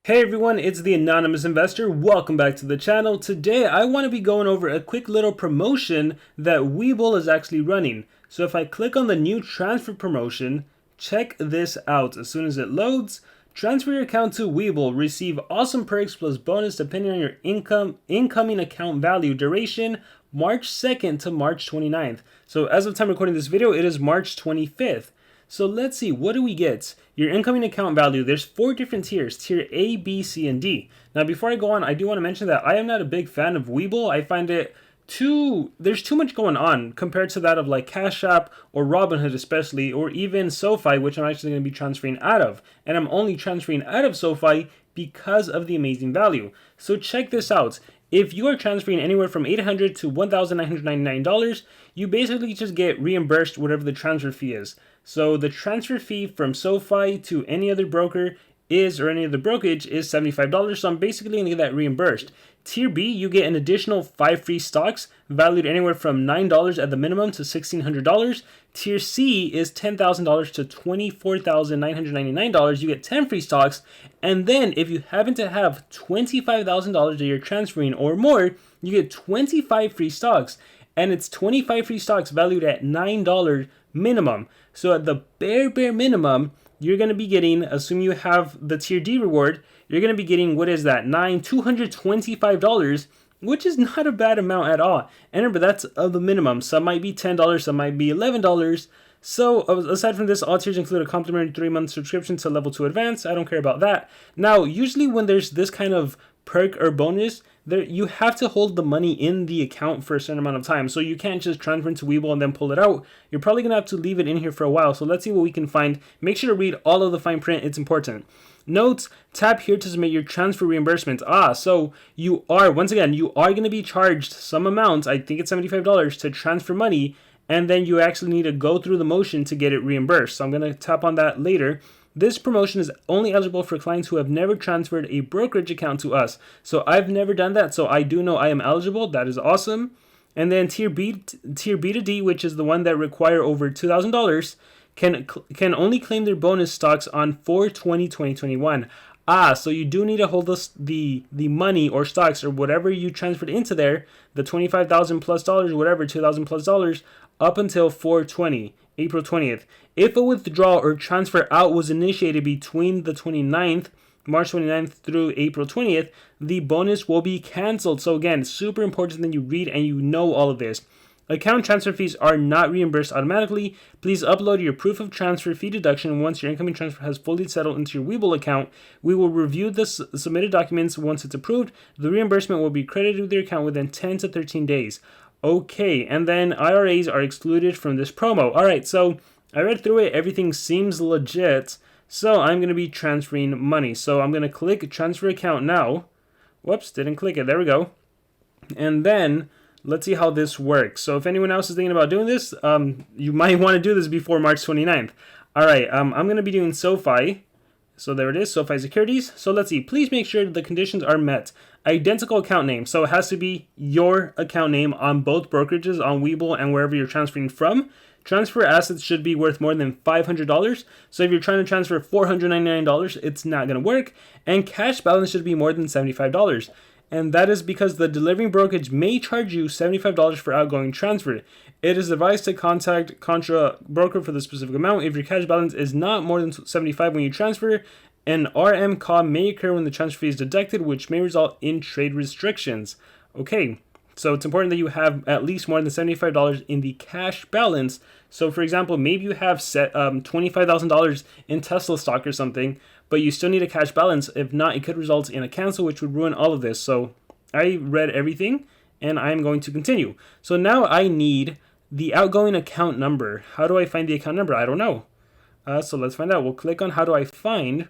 Hey everyone, it's the Anonymous Investor. Welcome back to the channel. Today I want to be going over a quick little promotion that WeBull is actually running. So if I click on the new transfer promotion, check this out. As soon as it loads, transfer your account to WeBull. Receive awesome perks plus bonus depending on your incoming account value. Duration March 2nd to March 29th. So as of time recording this video, it is March 25th. So let's see, what do we get? Your incoming account value, there's 4 different tiers, tier A, B, C, and D. Now before I go on, I do want to mention that I am not a big fan of WeBull. I find it there's too much going on compared to that of like Cash App or Robinhood especially, or even SoFi, which I'm actually going to be transferring out of. And I'm only transferring out of SoFi because of the amazing value. So check this out. If you are transferring anywhere from $800 to $1,999, you basically just get reimbursed whatever the transfer fee is. So the transfer fee from SoFi to any other broker or any other brokerage is $75. So I'm basically going to get that reimbursed. Tier B, you get an additional 5 free stocks valued anywhere from $9 at the minimum to $1,600. Tier C is $10,000 to $24,999. You get 10 free stocks. And then if you happen to have $25,000 that you're transferring or more, you get 25 free stocks. And it's 25 free stocks valued at $9 minimum. So at the bare minimum, you're going to be getting, assume you have the tier D reward, you're going to be getting, what is that, $225, which is not a bad amount at all. And remember, that's the minimum. Some might be $10, some might be $11. So aside from this, all tiers include a complimentary 3-month subscription to level 2 advanced. I don't care about that. Now, usually when there's this kind of perk or bonus, you have to hold the money in the account for a certain amount of time. So you can't just transfer into WeBull and then pull it out. You're probably going to have to leave it in here for a while. So let's see what we can find. Make sure to read all of the fine print. It's important. Notes, tap here to submit your transfer reimbursement. So you are going to be charged some amount, I think it's $75, to transfer money. And then you actually need to go through the motion to get it reimbursed. So I'm going to tap on that later. This promotion is only eligible for clients who have never transferred a brokerage account to us. So I've never done that, so I do know I am eligible. That is awesome. And then tier B to D, which is the one that require over $2,000, can only claim their bonus stocks on 4/20/2021. So you do need to hold the money or stocks or whatever you transferred into there, the $25,000 plus dollars, whatever, $2,000 plus dollars, up until 4/20, April 20th. If a withdrawal or transfer out was initiated between the March 29th through April 20th, the bonus will be canceled. So again, super important that you read and you know all of this. Account transfer fees are not reimbursed automatically. Please upload your proof of transfer fee deduction once your incoming transfer has fully settled into your WeBull account. We will review the submitted documents. Once it's approved, the reimbursement will be credited with your account within 10 to 13 days. Okay, and then IRAs are excluded from this promo. All right, so I read through it. Everything seems legit. So I'm going to be transferring money. So I'm going to click transfer account now. Whoops, didn't click it. There we go. And then let's see how this works. So if anyone else is thinking about doing this, you might want to do this before March 29th. All right, I'm going to be doing SoFi. So there it is, SoFi Securities. So let's see. Please make sure the conditions are met. Identical account name. So it has to be your account name on both brokerages, on WeBull and wherever you're transferring from. Transfer assets should be worth more than $500. So if you're trying to transfer $499, it's not going to work. And cash balance should be more than $75. And that is because the delivering brokerage may charge you $75 for outgoing transfer. It is advised to contact contra broker for the specific amount. If your cash balance is not more than $75 when you transfer, an RM call may occur when the transfer fee is deducted, which may result in trade restrictions. Okay, so it's important that you have at least more than $75 in the cash balance. So for example, maybe you have set $25,000 in Tesla stock or something, but you still need a cash balance. If not, it could result in a cancel, which would ruin all of this. So I read everything and I'm going to continue. So now I need the outgoing account number. How do I find the account number? I don't know. So let's find out. We'll click on how do I find.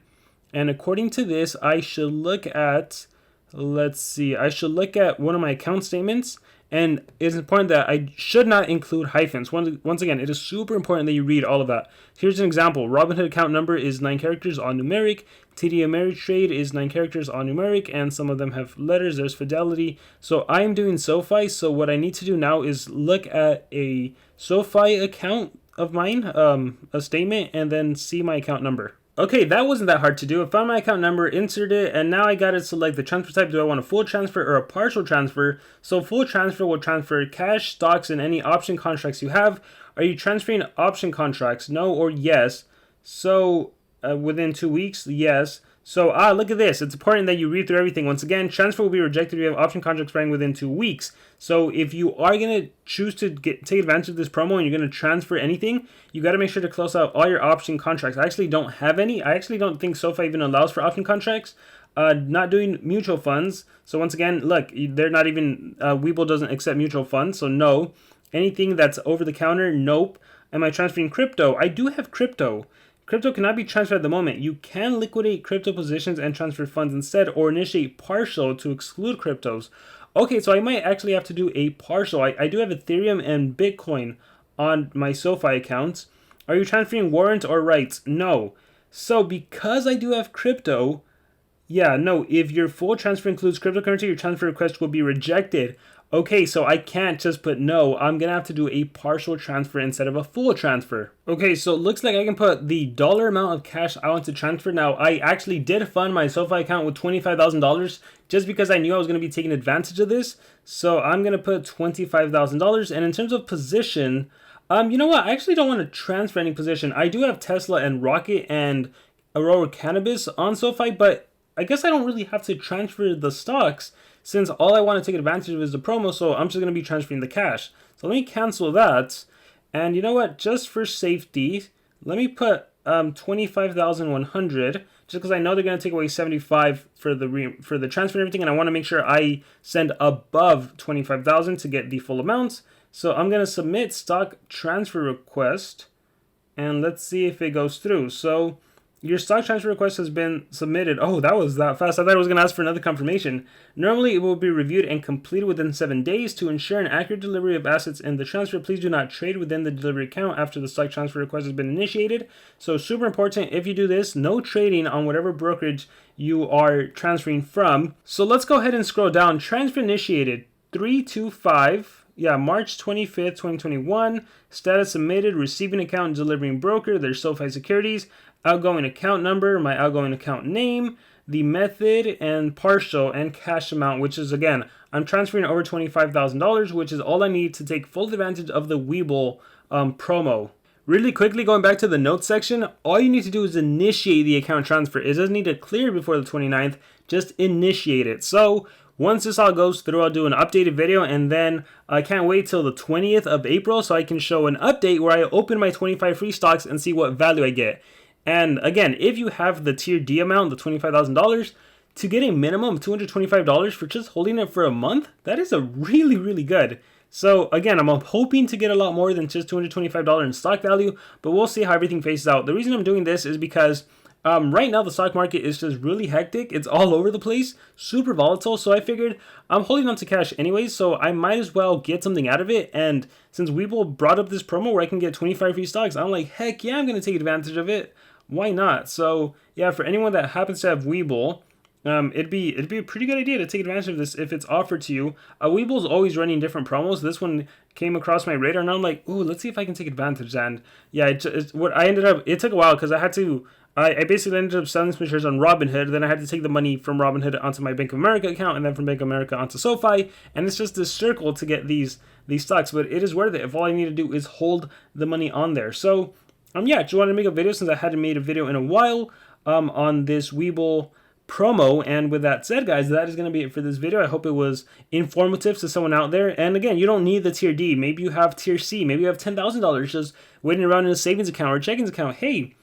And according to this, I should look at, I should look at one of my account statements. And it's important that I should not include hyphens. Once again, it is super important that you read all of that. Here's an example. Robinhood account number is 9 characters, all numeric. TD Ameritrade is 9 characters, all numeric. And some of them have letters. There's Fidelity. So I'm doing SoFi. So what I need to do now is look at a SoFi account of mine, a statement, and then see my account number. Okay, that wasn't that hard to do. I found my account number, inserted it, and now I got to select the transfer type. Do I want a full transfer or a partial transfer? So full transfer will transfer cash, stocks, and any option contracts you have. Are you transferring option contracts? No or yes. So within 2 weeks, yes. So look at this. It's important that you read through everything. Once again, transfer will be rejected if you have option contracts expiring within 2 weeks. So if you are going to choose to take advantage of this promo and you're going to transfer anything, you got to make sure to close out all your option contracts. I actually don't have any. I actually don't think SoFi even allows for option contracts. Not doing mutual funds. So once again, look, they're not even, WeBull doesn't accept mutual funds. So no. Anything that's over the counter, nope. Am I transferring crypto? I do have crypto. Crypto cannot be transferred at the moment. You can liquidate crypto positions and transfer funds instead, or initiate partial to exclude cryptos. Okay, so I might actually have to do a partial. I do have Ethereum and Bitcoin on my SoFi accounts. Are you transferring warrants or rights? No. So because I do have crypto, yeah, no, if your full transfer includes cryptocurrency, your transfer request will be rejected. Okay, so I can't just put no. I'm going to have to do a partial transfer instead of a full transfer. Okay, so it looks like I can put the dollar amount of cash I want to transfer. Now, I actually did fund my SoFi account with $25,000 just because I knew I was going to be taking advantage of this. So I'm going to put $25,000. And in terms of position, you know what? I actually don't want to transfer any position. I do have Tesla and Rocket and Aurora Cannabis on SoFi, but I guess I don't really have to transfer the stocks since all I want to take advantage of is the promo, so I'm just going to be transferring the cash. So let me cancel that. And you know what? Just for safety, let me put 25,100 just because I know they're going to take away 75 for the transfer and everything, and I want to make sure I send above 25,000 to get the full amount. So I'm going to submit stock transfer request, and let's see if it goes through. So your stock transfer request has been submitted. Oh, that was that fast. I thought it was going to ask for another confirmation. Normally, it will be reviewed and completed within 7 days. To ensure an accurate delivery of assets in the transfer, please do not trade within the delivery account after the stock transfer request has been initiated. So super important, if you do this, no trading on whatever brokerage you are transferring from. So let's go ahead and scroll down. Transfer initiated 325. Yeah, March 25th, 2021. Status submitted, receiving account, delivering broker. There's SoFi Securities. Outgoing account number, my outgoing account name, the method, and partial and cash amount, which is, again, I'm transferring over $25,000, which is all I need to take full advantage of the WeBull promo. Really quickly, going back to the notes section, all you need to do is initiate the account transfer. It doesn't need to clear before the 29th, just initiate it. So once this all goes through, I'll do an updated video, and then I can't wait till the 20th of April so I can show an update where I open my 25 free stocks and see what value I get. And again, if you have the tier D amount, the $25,000, to get a minimum of $225 for just holding it for a month, that is a really, really good. So again, I'm hoping to get a lot more than just $225 in stock value, but we'll see how everything faces out. The reason I'm doing this is because right now the stock market is just really hectic. It's all over the place, super volatile. So I figured I'm holding on to cash anyways, so I might as well get something out of it. And since WeBull brought up this promo where I can get 25 free stocks, I'm like, heck yeah, I'm going to take advantage of it. Why not? So yeah, for anyone that happens to have WeBull, it'd be a pretty good idea to take advantage of this if it's offered to you. WeBull's always running different promos. This one came across my radar, and I'm like, ooh, let's see if I can take advantage. And yeah, it took a while because I basically ended up selling some shares on Robinhood. Then I had to take the money from Robinhood onto my Bank of America account, and then from Bank of America onto SoFi. And it's just this circle to get these stocks, but it is worth it if all I need to do is hold the money on there. So yeah, just wanted to make a video since I hadn't made a video in a while on this WeBull promo. And with that said, guys, that is going to be it for this video. I hope it was informative to someone out there. And again, you don't need the tier D. Maybe you have tier C. Maybe you have $10,000 just waiting around in a savings account or a checking account. Hey,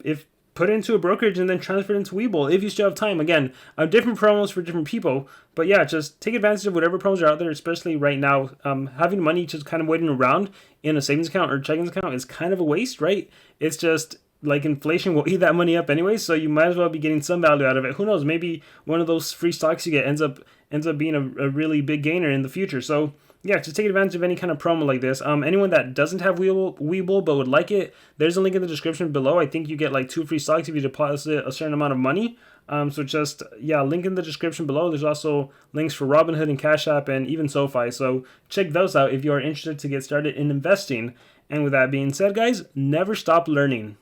if put it into a brokerage and then transfer it into WeBull if you still have time. Again, different promos for different people. But yeah, just take advantage of whatever promos are out there, especially right now. Having money just kind of waiting around in a savings account or checking account is kind of a waste, right? It's just like inflation will eat that money up anyway, so you might as well be getting some value out of it. Who knows? Maybe one of those free stocks you get ends up being a really big gainer in the future. So yeah, just take advantage of any kind of promo like this. Anyone that doesn't have WeBull but would like it, there's a link in the description below. I think you get like 2 free stocks if you deposit a certain amount of money. So just, yeah, link in the description below. There's also links for Robinhood and Cash App and even SoFi. So check those out if you are interested to get started in investing. And with that being said, guys, never stop learning.